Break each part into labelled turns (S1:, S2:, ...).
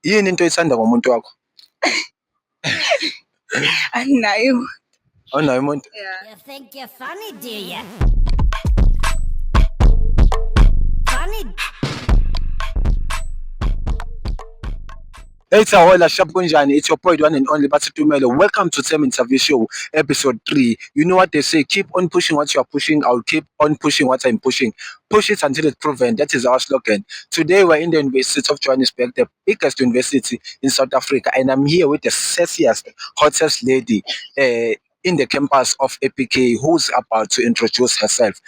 S1: Yini into oyithanda ngomuntu wakho?
S2: Anginayo.
S1: Awunayo umuntu?
S2: Yeah.
S3: You think you're funny, do you? Funny.
S1: Hey, Tahola, Shap Kunjani. It's your boy, the one and only Batutumelo. Welcome to Tem Interview Show, episode 3. You know what they say, keep on pushing what you are pushing. I'll keep on pushing what I'm pushing. Push it until it's proven. That is our slogan. Today, we're in the University of Johannesburg, the biggest university in South Africa. And I'm here with the sexiest, hottest lady in the campus of APK who's about to introduce herself.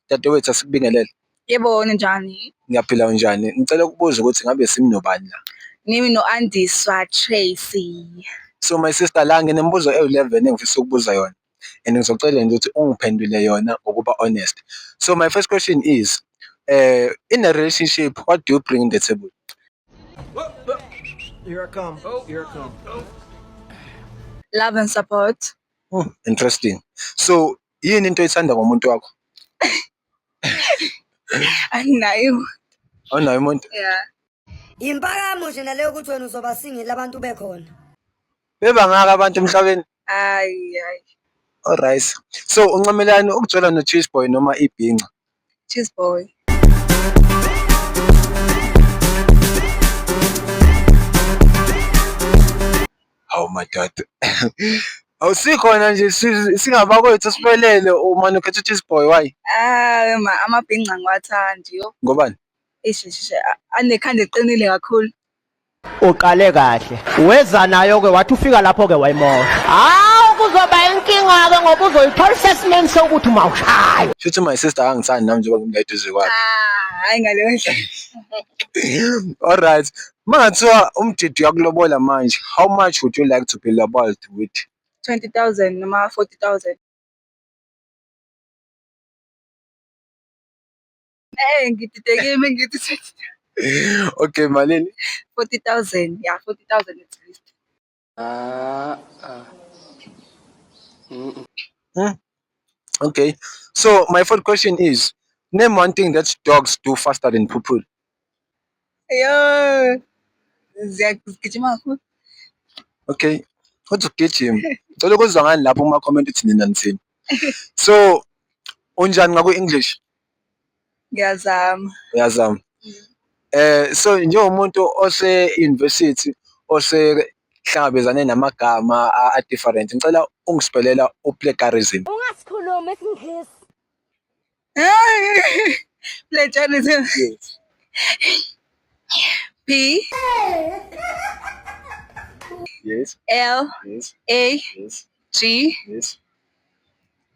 S1: That way, it's being a little.
S2: Yebo njani?
S1: Ngiyaphila unjani? Ngicela ukubuza ukuthi ngabe simnobani la.
S2: Nimi no-Andiswa Tracy.
S1: So my sister la nginembuzo e11 engifisa ukubuza yona. And ngizocela nje ukuthi ungiphendule yona ngokuba honest. So my first question is in a relationship what do you bring in the table?
S4: Here I come. Here I come.
S2: Love and support.
S1: Interesting. So yini into oyithanda ngomuntu wakho?
S2: Anginayo.
S1: Awunayo umuntu?
S2: Yeah.
S3: Impakamo nje naleyo ukuthi wena uzoba singile abantu bekhona.
S1: Bebangaka abantu emhlabeni?
S2: Ay.
S1: Alright. So uncamelani ukugcwala no cheese boy noma ibhinqa?
S2: Cheese boy.
S1: Oh my God. Awusikhona nje singabakwethu siphelele umane ukhetha cheese boy why?
S2: Amabhinqa ngiwathandi yo.
S1: Ngobani?
S2: Anekhanda eqinile kakhulu.
S4: Uqale kahle. Weza nayo ke wathi ufika lapho ke wayimoya. Hawu kuzoba inkinga ke ngoba uzoyithola assessment sokuthi mawushaya.
S1: Shuthi my sister angithandi nami njengoba ngingayiduzwe kwakhe.
S2: Hayi ngaleyo ndlela.
S1: Alright. Mangathiwa umdidi uyakulobola manje, how much would you like to be loboled with?
S2: 20,000 noma 40,000. Ngididekile ngithi
S1: Okay, malini?
S2: 40,000. Yeah, 40,000 at least.
S1: Okay. So my fourth question is, name one thing that dogs do faster than people.
S2: Yo. Ziyagijima kakhulu.
S1: Okay. What's ukugijima? Ngicela ukuzwa ngani lapho uma comment uthi nina nithini. So unjani ngaku English?
S2: Ngiyazama.
S1: Uyazama. So njengomuntu ose university osehlangabezane namagama a different. Ngicela ungispelela plagiarism.
S3: Ungasikhuluma isingisi.
S2: Plagiarism.
S1: Yes.
S2: P
S1: Yes.
S2: L
S1: Yes.
S2: A
S1: Yes.
S2: G
S1: Yes.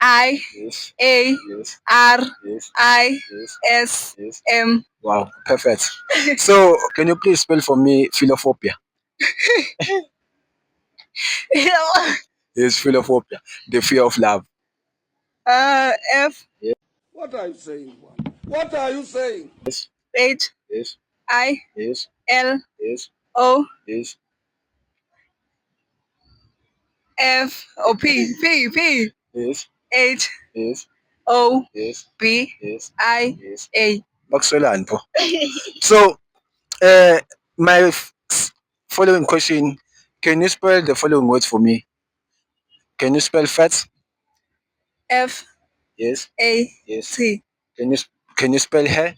S2: I
S1: Yes.
S2: A
S1: Yes.
S2: R
S1: Yes.
S2: I
S1: Yes.
S2: S
S1: Yes.
S2: M.
S1: Wow, perfect. So, can you please spell for me philophobia? Yes, philophobia, the fear of love.
S2: F
S5: What are you saying? What are you saying?
S1: Yes.
S2: H
S1: Yes.
S2: I
S1: Yes.
S2: L
S1: Yes.
S2: O
S1: Yes.
S2: F O P
S1: Yes.
S2: H
S1: Yes.
S2: O
S1: Yes.
S2: B
S1: Yes.
S2: I
S1: Yes.
S2: A.
S1: Bakusolani pho. So, my following question: can you spell the following words for me? Can you spell fat?
S2: F
S1: Yes.
S2: A
S1: Yes.
S2: T
S1: Can you spell hair?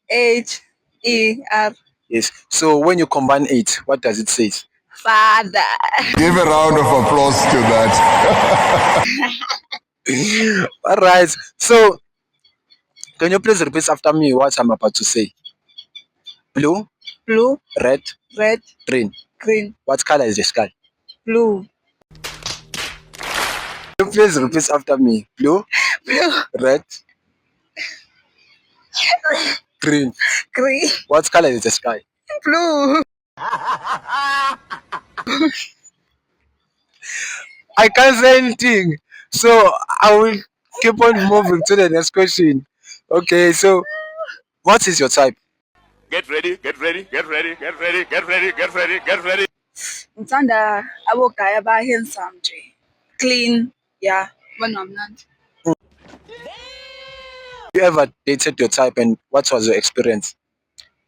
S2: H E R.
S1: Yes. So when you combine it, what does it say?
S2: Father.
S5: Give a round of applause to that.
S1: All right. So can you please repeat after me what I'm about to say? Blue,
S2: Blue,
S1: red,
S2: red,
S1: green.
S2: green,
S1: What color is the sky?
S2: blue,
S1: Can you please repeat after me? Blue,
S2: blue,
S1: red, green.
S2: green,
S1: What color is the sky?
S2: blue.
S1: I can't say anything. So I will keep on moving to the next question. Okay, so what is your type?
S6: Get ready, get ready, get ready, get ready, get ready, get ready, get ready.
S2: Ngithanda abogaya aba handsome nje. Clean. Yeah. Banomnandi.
S1: You ever dated your type and what was your experience?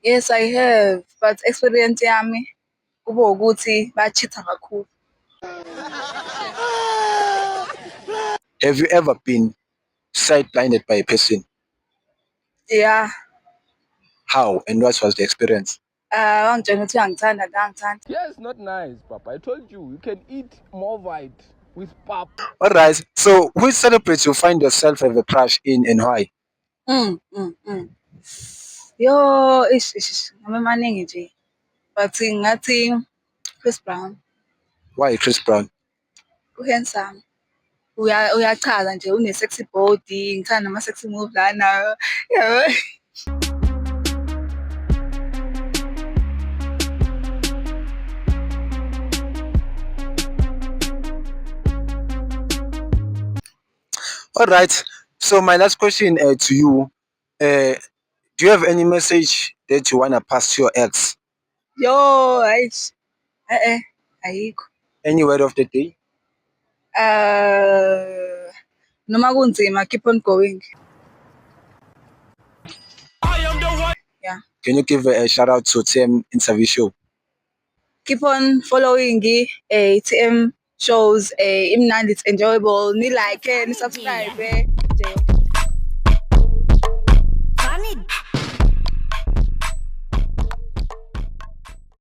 S2: Yes, I have. But experience yami kube ukuthi ba-cheat-a kakhulu.
S1: Have you ever been sight blinded by a person?
S2: Yeah.
S1: How and what was the experience?
S2: Wangitshela ukuthi uyangithanda angithanda.
S7: Yeah, it's not nice, Papa. I told you, you can eat more white with pap.
S1: All right. So, which celebrities you find yourself have a crush in and why?
S2: Yo, noma maningi nje. But ngathi Chris Brown,
S1: Why Chris Brown?
S2: handsome. Uyachaza nje une-sexy body, ngithanda ama-sexy move lana. Yabo.
S1: All right. So, my last question to you, do you have any message that you want to pass to your ex?
S2: Yo, ayikho.
S1: Any word of the day?
S2: Noma kunzima, keep on going. Yeah.
S1: Can you give a shout out to TM Interview Show?
S2: Keep on following TM shows. Imnandi, it's enjoyable. Ni like, ni subscribe.